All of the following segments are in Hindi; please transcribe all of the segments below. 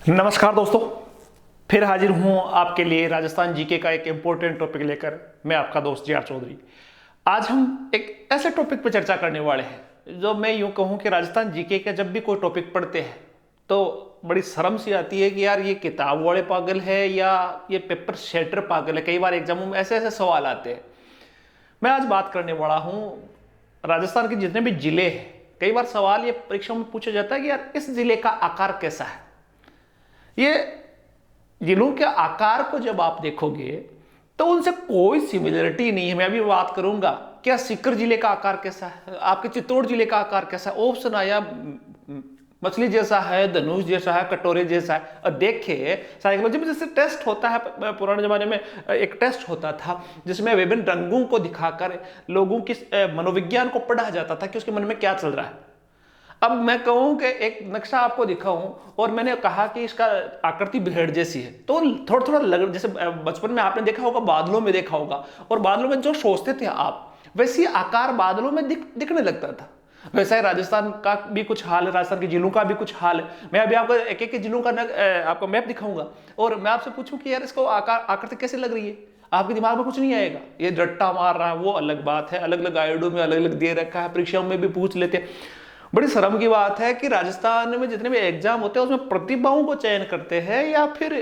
नमस्कार दोस्तों, फिर हाजिर हूं आपके लिए राजस्थान जीके का एक इम्पोर्टेंट टॉपिक लेकर। मैं आपका दोस्त जी आर चौधरी। आज हम एक ऐसे टॉपिक पर चर्चा करने वाले हैं जो मैं यूं कहूं कि राजस्थान जीके का जब भी कोई टॉपिक पढ़ते हैं तो बड़ी शर्म सी आती है कि यार ये किताब वाले पागल है या ये पेपर सेटर पागल है। कई बार एग्जामों में ऐसे ऐसे सवाल आते हैं। मैं आज बात करने वाला हूं राजस्थान के जितने भी जिले हैं। कई बार सवाल ये परीक्षा में पूछा जाता है कि यार इस जिले का आकार कैसा है। ये जिलों के आकार को जब आप देखोगे तो उनसे कोई सिमिलरिटी नहीं है। मैं अभी बात करूंगा क्या सीकर जिले का आकार कैसा है, आपके चित्तौड़ जिले का आकार कैसा है। ऑप्शन आया मछली जैसा है, धनुष जैसा है, कटोरे जैसा है। और देखिए साइकोलॉजी में जैसे टेस्ट होता है, पुराने जमाने में एक टेस्ट होता था जिसमें विभिन्न रंगों को दिखाकर लोगों की मनोविज्ञान को पढ़ा जाता था कि उसके मन में क्या चल रहा है। अब मैं कहूं कि एक नक्शा आपको दिखाऊं और मैंने कहा कि इसका आकृति भेड़ जैसी है तो थोड़ा थोड़ा लग, जैसे बचपन में आपने देखा होगा, बादलों में देखा होगा, और बादलों में जो सोचते थे आप वैसे आकार बादलों में दिखने लगता था। वैसा ही राजस्थान का भी कुछ हाल है, राजस्थान के जिलों का भी कुछ हाल है। मैं अभी आपको एक एक जिलों का आपको मैप दिखाऊंगा और मैं आपसे पूछूं कि यार इसको आकृति कैसे लग रही है, आपके दिमाग में कुछ नहीं आएगा। ये रट्टा मार रहा है वो अलग बात है, अलग अलग आयोडो में अलग अलग दे रखा है, परीक्षाओं में भी पूछ लेते हैं। बड़ी शर्म की बात है कि राजस्थान में जितने भी एग्जाम होते हैं उसमें प्रतिभाओं को चयन करते हैं या फिर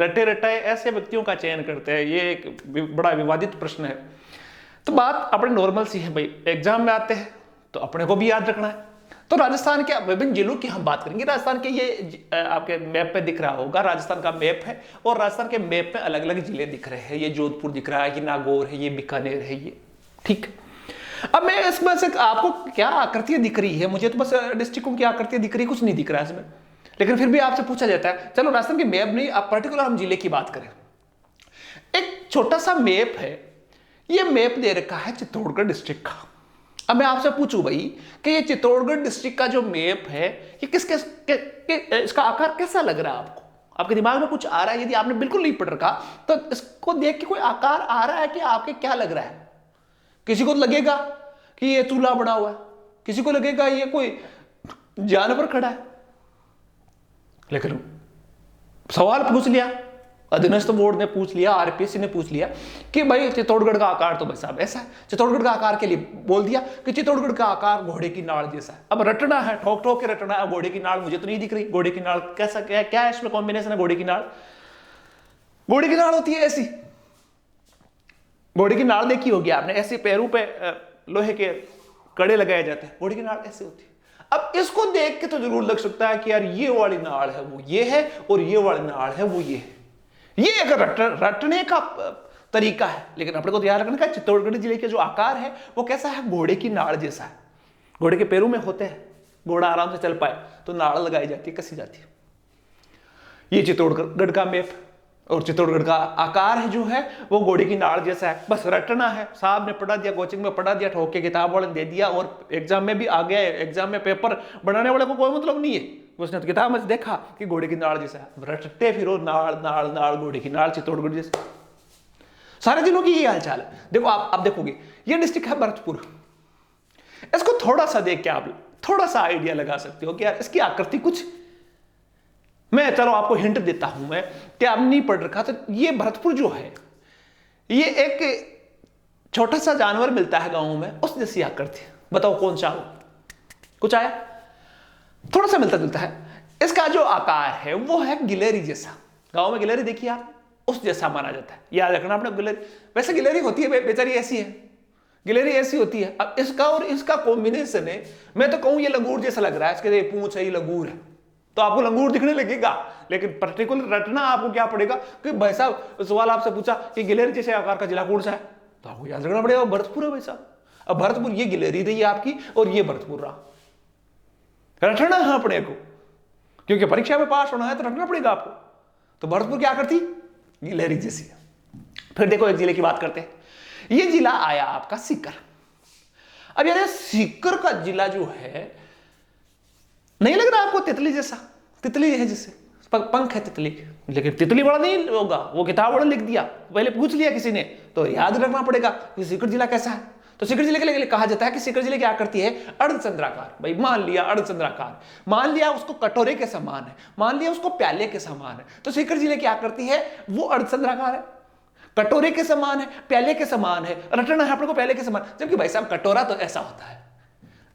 रटे रटाए ऐसे व्यक्तियों का चयन करते हैं। ये एक बड़ा विवादित प्रश्न है। तो बात अपने नॉर्मल सी है भाई, एग्जाम में आते हैं तो अपने को भी याद रखना है। तो राजस्थान के विभिन्न जिलों की हम बात करेंगे। राजस्थान के ये आपके मैप पे दिख रहा होगा, राजस्थान का मैप है और राजस्थान के मैप में अलग अलग जिले दिख रहे हैं। ये जोधपुर दिख रहा है, ये नागौर है, ये बीकानेर है, ये ठीक। अब मैं इसमें से आपको क्या आकृतियां दिख रही है, मुझे तो बस डिस्ट्रिक्टों की आकृतियां दिख रही, कुछ नहीं दिख रहा है इसमें। लेकिन फिर भी आपसे पूछा जाता है, चलो राजस्थान के मैप नहीं, अब पर्टिकुलर हम जिले की बात करें। एक छोटा सा मैप है, ये मैप दे रखा है चित्तौड़गढ़ डिस्ट्रिक्ट का। अब मैं आपसे पूछूं भाई कि ये चित्तौड़गढ़ डिस्ट्रिक्ट का जो मैप है ये इसका आकार कैसा लग रहा है आपको, आपके दिमाग में कुछ आ रहा है? यदि आपने बिल्कुल नहीं पढ़ रखा तो इसको देख के कोई आकार आ रहा है कि आपके क्या लग रहा है? किसी को लगेगा कि ये चूल्हा बना हुआ है, किसी को लगेगा ये कोई जानवर खड़ा है। लेकिन सवाल पूछ लिया, अधीनस्थ बोर्ड ने पूछ लिया, आरपीएससी ने पूछ लिया कि भाई चित्तौड़गढ़ का आकार तो भाई साहब ऐसा है। चित्तौड़गढ़ का आकार के लिए बोल दिया कि चित्तौड़गढ़ का आकार घोड़े की नाड़ जैसा है। अब रटना है, ठोक ठोक के रटना है। घोड़े की नाड़ मुझे तो नहीं दिख रही, घोड़े की नाड़ कैसा क्या है इसमें कॉम्बिनेशन है? घोड़े की नाड़, घोड़े की नाड़ होती है ऐसी। घोड़े की नाड़ देखी होगी आपने, ऐसे पैरों पे लोहे के कड़े लगाए जाते हैं, घोड़े की नाड़ ऐसे होती है। अब इसको देख के तो जरूर लग सकता है कि यार ये वाली नाड़ है वो ये है और ये वाली नाड़ है वो ये है। ये एक रटने का तरीका है। लेकिन अपने को ध्यान रखने का चित्तौड़गढ़ जिले के जो आकार है वो कैसा है? घोड़े की नाड़ जैसा है। घोड़े के पैरों में होते हैं, घोड़ा आराम से चल पाए तो नाड़ लगाई जाती है, कसी जाती है। ये चित्तौड़गढ़ का मैप और चित्तौड़गढ़ का आकार है जो है वो घोड़े की नाड़ जैसा है। बस रटना है, साहब ने पढ़ा दिया, कोचिंग में पढ़ा दिया, ठोक के किताब वाले दे दिया और एग्जाम में भी आ गया है। एग्जाम में पेपर बनाने वाले को कोई मतलब नहीं है, उसने तो किताब में देखा कि घोड़े की नाड़ जैसा है, रटते फिर नाड़ नाड़ नाड़ घोड़े की नाड़ चित्तौड़गढ़ जैसा। सारे जिलों की ये हालचाल है। देखो आप देखोगे ये डिस्ट्रिक्ट है भरतपुर। इसको थोड़ा सा देख के आप थोड़ा सा आइडिया लगा सकते हो कि यार इसकी आकृति कुछ, मैं चलो आपको हिंट देता हूं मैं कि आपने नहीं पढ़ रखा तो ये भरतपुर जो है ये एक छोटा सा जानवर मिलता है गांव में, उस जैसी आकृति। बताओ कौन सा हो? कुछ आया? थोड़ा सा मिलता जुलता है। इसका जो आकार है वो है गिलहरी जैसा। गांव में गिलहरी देखिए आप, उस जैसा माना जाता है। याद रखना आपने गिलहरी, वैसे गिलहरी होती है बेचारी ऐसी है, गिलहरी ऐसी होती है। अब इसका और इसका कॉम्बिनेशन है, मैं तो कहूं ये लंगूर जैसा लग रहा है। इसके पूंछ है, ये लंगूर है तो आपको लंगूर दिखने लगेगा। लेकिन पर्टिकुलर रटना आपको क्या पड़ेगा कि भाई साहब सवाल आपसे पूछा कि गिलहरी जैसे आकार का जिला कौन सा है तो आपको याद रखना पड़ेगा भरतपुर है भाई साहब। अब भरतपुर ये गिलहरी रही आपकी और ये भरतपुर रहा। रटना है अपने को, क्योंकि परीक्षा में पास होना है तो रटना पड़ेगा आपको। तो भरतपुर क्या करती? गिलहरी जैसी है। फिर देखो एक जिले की बात करते हैं। ये जिला आया आपका सीकर। अब यार सीकर का जिला जो है नहीं लग रहा आपको तितली जैसा? तितली है जिससे पंख है तितली, लेकिन तितली बड़ा नहीं होगा, वो किताब बड़ा लिख दिया, पहले पूछ लिया किसी ने तो याद रखना पड़ेगा कि सीकर जिला कैसा है। तो सीकर जिले के लिए कहा जाता है कि सीकर जिले क्या करती है, अर्धचंद्राकार। भाई मान लिया अर्धचंद्राकार, मान लिया उसको कटोरे के समान है, मान लिया उसको प्याले के समान है, तो सीकर जिले क्या करती है, वो अर्धचंद्राकार है, कटोरे के समान है, प्याले के समान है, रटना है अपने को प्याले के समान। जबकि भाई साहब कटोरा तो ऐसा होता है,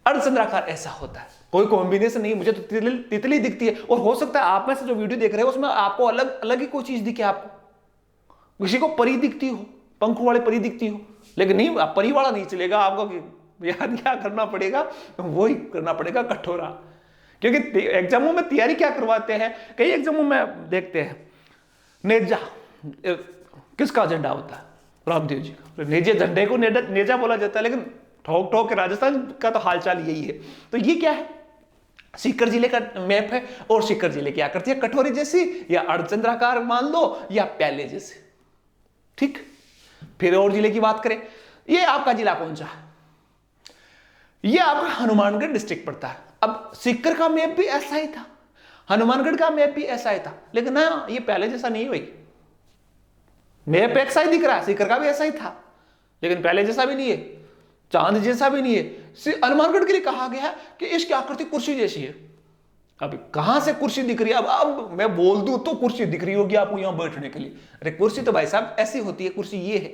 अर्धचंद्राकार ऐसा होता है, कोई कॉम्बिनेशन नहीं। मुझे तो तितली दिखती है, और हो सकता है आप में से जो वीडियो देख रहे हो उसमें आपको अलग अलग ही कोई चीज दिखे, आपको किसी को परी दिखती हो, पंख वाले परी दिखती हो, लेकिन नहीं, परी वाला नहीं चलेगा आपको। यार क्या करना पड़ेगा, वही करना पड़ेगा कटोरा। क्योंकि एग्जामों में तैयारी क्या करवाते हैं, कई एग्जामों में देखते हैं नेजा किसका झंडा होता है, रामदेव जी का। नेजे झंडे को नेजा बोला जाता है, लेकिन ठोक ठोक के राजस्थान का तो हालचाल यही है। तो ये क्या है, सीकर जिले का मैप है, और सीकर जिले क्या करती है, कटोरे जैसी या अर्धचंद्राकार मान लो, या प्याले जैसे। ठीक, फिर और जिले की बात करें, ये आपका जिला कौन सा है, ये आपका हनुमानगढ़ डिस्ट्रिक्ट पड़ता है। अब सीकर का मैप भी ऐसा ही था, हनुमानगढ़ का मैप भी ऐसा ही था, लेकिन ना ये प्याले जैसा नहीं हुई। मैप ऐसा ही दिख रहा है, सीकर का भी ऐसा ही था, लेकिन प्याले जैसा भी नहीं है, चांद जैसा भी नहीं है। हनुमानगढ़ के लिए कहा गया है कि इसकी आकृति कुर्सी जैसी है। अब कहां से कुर्सी दिख रही है, अब मैं बोल दूं तो कुर्सी दिख रही होगी आपको यहां बैठने के लिए। अरे कुर्सी तो भाई साहब ऐसी होती है, कुर्सी ये है।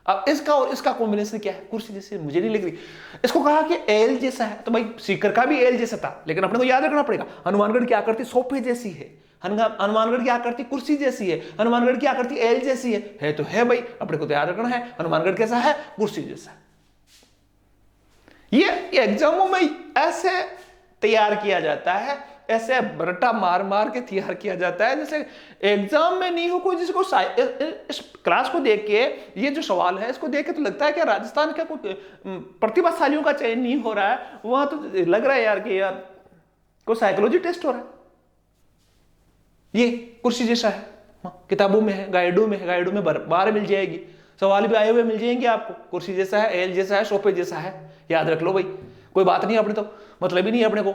अब इसका और इसका कॉम्बिनेशन क्या है, कुर्सी जैसे मुझे नहीं लग रही। इसको कहा कि एल जैसा है, तो भाई सीकर का भी एल जैसा था, लेकिन अपने को याद रखना पड़ेगा हनुमानगढ़ की आकृति सोफे जैसी है, हनुमानगढ़ की आकृति कुर्सी जैसी है, हनुमानगढ़ की आकृति एल जैसी है तो है भाई, अपने को तो याद रखना है हनुमानगढ़ कैसा है, कुर्सी जैसा। ये एग्जामों में ऐसे तैयार किया जाता है, ऐसे रट्टा मार मार के तैयार किया जाता है, जैसे एग्जाम में नहीं हो कोई, जिसको इस क्लास को देख के, ये जो सवाल है इसको देख के तो लगता है कि राजस्थान का कोई प्रतिभाशालियों का चयन नहीं हो रहा है, वहां तो लग रहा है यार कि यार कोई साइकोलॉजी टेस्ट हो रहा है। ये कुर्सी जैसा है, किताबों में है, गाइडों में है, गाइडों में बार मिल जाएगी, सवाल भी आए हुए मिल जाएंगे आपको। कुर्सी जैसा है, एल जैसा है, सोफे जैसा है, याद रख लो भाई, कोई बात नहीं अपने तो मतलब ही नहीं है अपने को।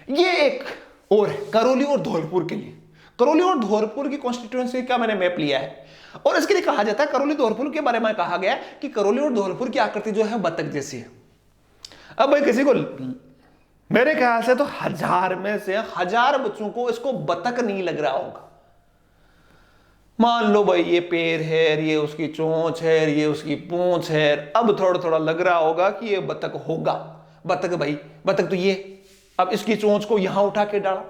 ये एक और है करौली और धौलपुर के लिए, करौली और धौलपुर की कॉन्स्टिट्यूएंसी का मैंने मैप लिया है, और इसके लिए कहा जाता है, करौली धौलपुर के बारे में कहा गया कि करौली और धौलपुर की आकृति जो है बतख जैसी है। अब भाई किसी को, मेरे ख्याल से तो 1000 में से 1000 बच्चों को इसको बतख नहीं लग रहा होगा। मान लो भाई ये पैर है, ये उसकी चोंच है, ये उसकी पूंछ है, अब थोड़ा थोड़ा लग रहा होगा कि ये बतख होगा। बतख भाई, बतख तो ये, अब इसकी चोंच को यहां उठा के डाला,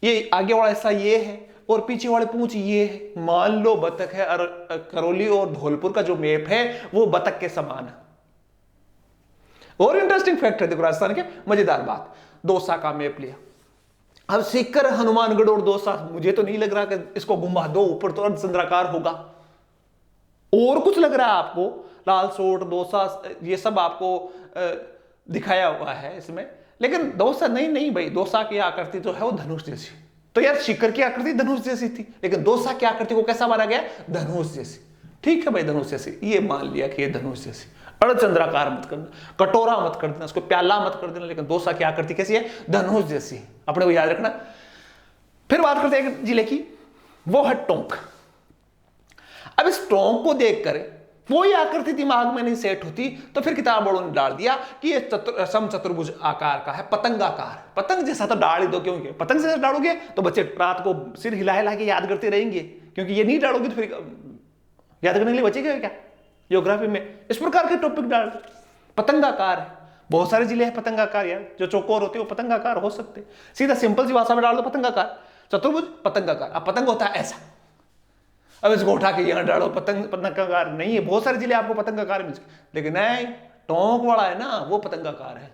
ये आगे वाला हिस्सा ये है और पीछे वाले पूंछ ये है, मान लो बतख है। और करौली और धौलपुर का जो मैप है वो बतख के समान है। और इंटरेस्टिंग फैक्ट है, देखो राजस्थान के मजेदार बात, दौसा का मैप लिया। अब सीकर, हनुमानगढ़ और दौसा, मुझे तो नहीं लग रहा कि इसको घुमा दो ऊपर तो अर्धचंद्राकार होगा, और कुछ लग रहा है आपको, लालसोट, दौसा, ये सब आपको दिखाया हुआ है इसमें, लेकिन दौसा नहीं भाई, दौसा की आकृति जो है वो धनुष जैसी। तो यार सीकर की आकृति धनुष जैसी थी, लेकिन दौसा की आकृति को कैसा माना गया, धनुष जैसी। ठीक है भाई, धनुष जैसी, ये मान लिया कि ये धनुष जैसी। अर्धचंद्राकार मत करना, कटोरा मत कर देना, उसको प्याला मत कर देना, लेकिन दौसा की आकृति कैसी है, धनुष जैसी, अपने को याद रखना। फिर बात करते हैं एक जिले की, वो है टोंक। अब इस टोंक को देखकर कोई आकृति दिमाग में नहीं सेट होती, तो फिर किताब वालों ने डाल दिया कि ये समचतुर्भुज आकार का है, पतंगाकार। पतंग जैसा तो डाल ही दो, क्योंकि पतंग जैसा डालोगे तो बच्चे रात को सिर हिला हिला के याद करते रहेंगे, क्योंकि ये नहीं डालोगे तो फिर याद करने के लिए बचेगा क्या ज्योग्राफी में। इस प्रकार के टॉपिक डाल, पतंगाकार है, बहुत सारे जिले हैं पतंगाकार यार, जो चौकोर होते हैं वो पतंगाकार हो सकते, सीधा सिंपल सी भाषा में डाल दो पतंगाकार, चतुर्भुज पतंगाकार। अब पतंग होता है ऐसा, अब इसको उठा के यहां डालो, पतंग पतंगाकार नहीं है। बहुत सारे जिले आपको पतंगाकार मिल सकते, लेकिन नहीं, टोंक वाला है ना वो पतंगाकार है।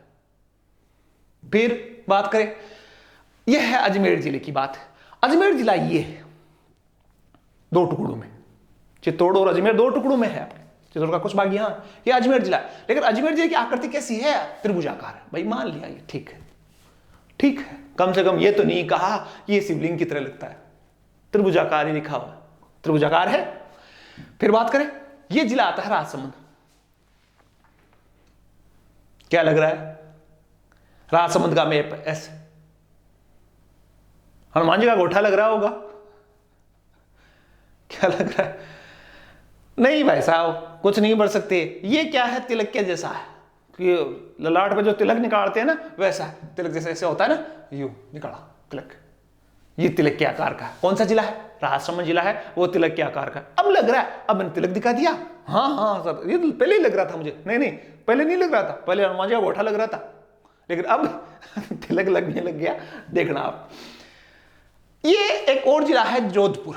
फिर बात करें, यह है अजमेर जिले की बात। अजमेर जिला ये है 2 टुकड़ों में, चित्तौड़ और अजमेर 2 टुकड़ों में है। आपके चित्तौड़ का कुछ भाग यहाँ, ये अजमेर जिला, लेकिन अजमेर जिले की आकृति कैसी है, त्रिभुजाकार है। भाई मान लिया ये ठीक है, ठीक है, कम से कम ये तो नहीं कहा ये शिवलिंग की तरह लगता है, त्रिभुजाकार ही लिखा हुआ, त्रिभुजाकार है। फिर बात करें, ये जिला आता है राजसमंद। क्या लग रहा है, राजसमंद का मैप ऐसे, हनुमान जी का गोठा लग रहा होगा, क्या लग रहा है, नहीं भाई साहब, कुछ नहीं बढ़ सकते। ये क्या है, तिलक के जैसा है कि ललाट पे जो तिलक निकालते हैं ना, वैसा है तिलक जैसे ऐसे होता है ना, यूं निकाला तिलक। ये तिलक के आकार का है। कौन सा जिला है? राजसमंद जिला है, वो तिलक के आकार का। अब लग रहा है, अब मैंने तिलक दिखा दिया। हाँ हाँ सर, ये तो पहले ही लग रहा था मुझे। नहीं नहीं, पहले नहीं लग रहा था, पहले हनुमान जी का गोठा लग रहा था, लेकिन अब तिलक लगने लग गया। देखना आप, ये एक और जिला है जोधपुर।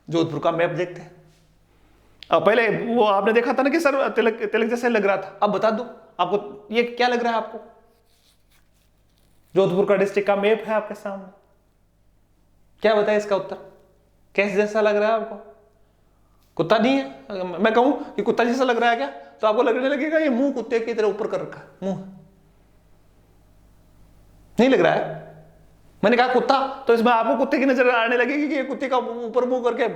जोधपुर का मैप देखते हैं। अब पहले वो आपने देखा था ना कि सर तिलक तिलक जैसे लग रहा था। अब बता दो आपको ये क्या लग रहा है आपको। जोधपुर का डिस्ट्रिक्ट का मैप है आपके सामने। क्या बताए इसका उत्तर? कैसे जैसा लग रहा है आपको? कुत्ता नहीं है? मैं कहूं कि कुत्ता जैसा लग रहा है क्या, तो आपको लगने लगेगा ये मुंह कुत्ते की तरह ऊपर कर रखा है, मुंह नहीं लग रहा है। मैंने कहा कुत्ता, तो इसमें आपको कुत्ते की नजर आने लगेगी कि ये कुत्ते का ऊपर मुंह करके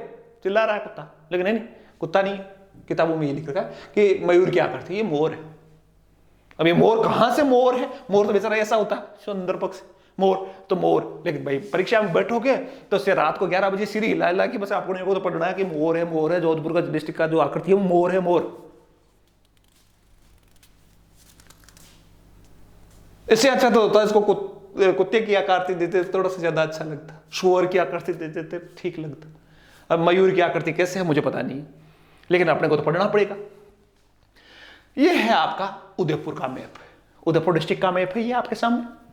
चिल्ला रहा है कुत्ता, लेकिन नहीं, कुत्ता नहीं है। किताबों में ये लिख रखा है कि मयूर क्या करती है, ये मोर है। अब ये मोर कहां से मोर है? मोर तो बेचारा ऐसा होता है सुंदर पक्ष मोर, तो मोर। लेकिन भाई परीक्षा में बैठोगे तो उससे रात को 11 बजे सीरी हिला हिला कि बस आपको नहीं को तो पढ़ना है कि मोर है, मोर है। जोधपुर का डिस्ट्रिक्ट का जो आकृति है वो मोर है, मोर। इससे अच्छा तो होता है इसको कुत्ते की आकृति देते थोड़ा सा ज्यादा अच्छा लगता, शुअर की आकृति देते ठीक लगता। अब मयूर की आकृति कैसे है मुझे पता नहीं, लेकिन अपने को तो पढ़ना पड़ेगा। यह है आपका उदयपुर का मैप, उदयपुर डिस्ट्रिक्ट का मैप है ये आपके सामने।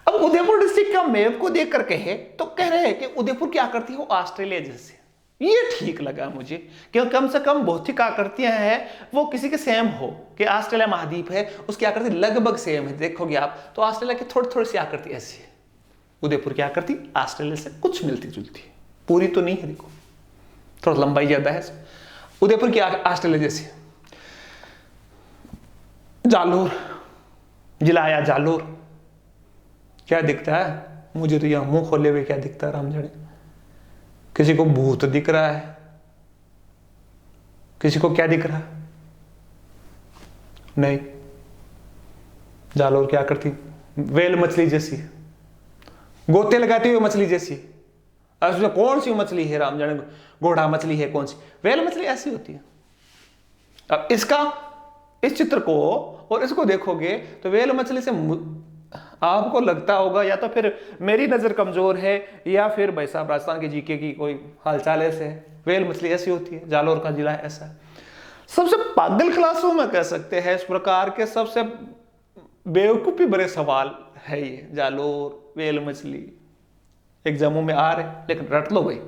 अब उदयपुर डिस्ट्रिक्ट का मैप को देख कर कहे तो कह रहे हैं कि उदयपुर की आकृति हो ऑस्ट्रेलिया जैसे। ये ठीक लगा मुझे, क्योंकि कम से कम भौतिक आकृतियां हैं वो किसी के सेम हो, कि ऑस्ट्रेलिया महाद्वीप है उसकी आकृति लगभग सेम है। देखोगे आप तो ऑस्ट्रेलिया की थोड़ी थोड़ी सी आकृति ऐसी है, उदयपुर की आकृति ऑस्ट्रेलिया से कुछ मिलती जुलती है, पूरी तो नहीं है। देखो थोड़ा लंबाई ज्यादा है, उदयपुर की ऑस्ट्रेलिया जैसी। जालोर जिला आया, जालोर क्या दिखता है मुझे तो यहां मुंह खोले हुए क्या दिखता है राम जाने। किसी को भूत दिख रहा है, किसी को क्या दिख रहा है? नहीं, जालोर क्या करती, वेल मछली जैसी, गोते लगाती हुई मछली जैसी। उसमें कौन सी मछली है राम जाने, घोड़ा मछली है कौन सी, वेल मछली ऐसी होती है। अब इसका इस चित्र को और इसको देखोगे तो वेल मछली से आपको लगता होगा या तो फिर मेरी नजर कमजोर है या फिर भाई साहब राजस्थान के जीके की कोई हालचाल ऐसे है। वेल मछली ऐसी होती है, जालोर का जिला ऐसा है। सबसे पागल क्लासों में कह सकते हैं, इस प्रकार के सबसे बेवकूफी भरे सवाल है ये। जालोर, वेल मछली एग्जामों में आ रहे, लेकिन रट लो भाई।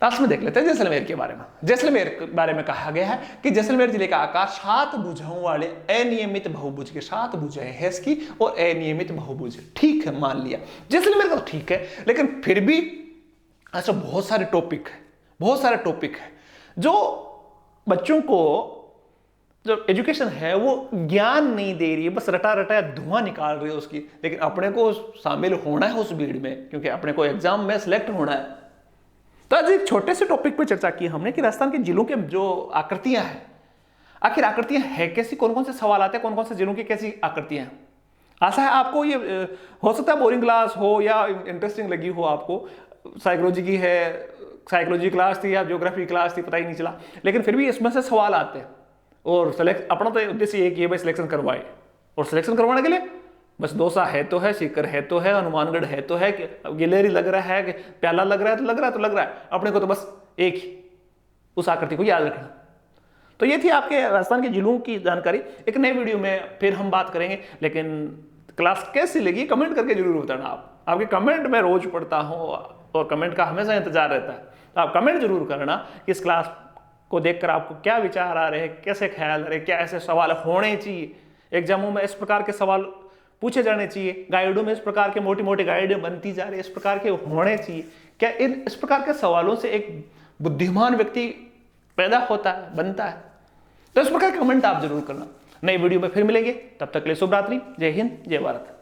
लास्ट में देख लेते हैं जैसलमेर के बारे में। जैसलमेर के बारे में कहा गया है कि जैसलमेर जिले का आकार 7 भुजाओं वाले अनियमित बहुभुज के, 7 भुजाएं हैं इसकी और अनियमित बहुभुज है। ठीक है, मान लिया जैसलमेर का तो ठीक है, लेकिन फिर भी ऐसा बहुत सारे टॉपिक है, बहुत सारे टॉपिक है जो बच्चों को जो एजुकेशन है वो ज्ञान नहीं दे रही है, बस रटा रटा धुआं निकाल रही है उसकी। लेकिन अपने को शामिल होना है उस भीड़ में, क्योंकि अपने को एग्जाम में सिलेक्ट होना है। तो आज एक छोटे से टॉपिक पे चर्चा की हमने कि राजस्थान के जिलों के जो आकृतियां हैं, आखिर आकृतियां हैं कैसी, कौन कौन से सवाल आते हैं, कौन कौन से जिलों की कैसी आकृतियां हैं। आशा है आपको ये हो सकता है बोरिंग क्लास हो या इंटरेस्टिंग लगी हो आपको। साइकोलॉजी की है, साइकोलॉजी क्लास थी या ज्योग्राफी क्लास थी, पता ही नहीं चला, लेकिन फिर भी इसमें से सवाल आते हैं। और अपना तो उद्देश्य ये कि भाई सिलेक्शन करवाए, और सिलेक्शन करवाने के लिए बस दौसा है तो है, सीकर है तो है, हनुमानगढ़ है तो है, गिलेरी लग रहा है, प्याला लग रहा है तो लग रहा है तो लग रहा है, अपने को तो बस एक ही उस आकृति को याद रखना। तो ये थी आपके राजस्थान के जिलों की जानकारी। एक नए वीडियो में फिर हम बात करेंगे, लेकिन क्लास कैसी लगी कमेंट करके जरूर बताना। आपके कमेंट मैं रोज पढ़ता हूँ और कमेंट का हमेशा इंतजार रहता है, तो आप कमेंट जरूर करना कि इस क्लास को देखकर आपको क्या विचार आ रहे हैं, कैसे ख्याल आ रहे हैं, क्या ऐसे सवाल होने चाहिए एग्जामों में, इस प्रकार के सवाल पूछे जाने चाहिए, गाइडों में इस प्रकार के मोटी मोटी गाइडें बनती जा रही है, इस प्रकार के होने चाहिए क्या, इस प्रकार के सवालों से एक बुद्धिमान व्यक्ति पैदा होता है, बनता है। तो इस प्रकार के कमेंट आप जरूर करना। नई वीडियो में फिर मिलेंगे, तब तक के लिए शुभ रात्रि, जय हिंद, जय भारत।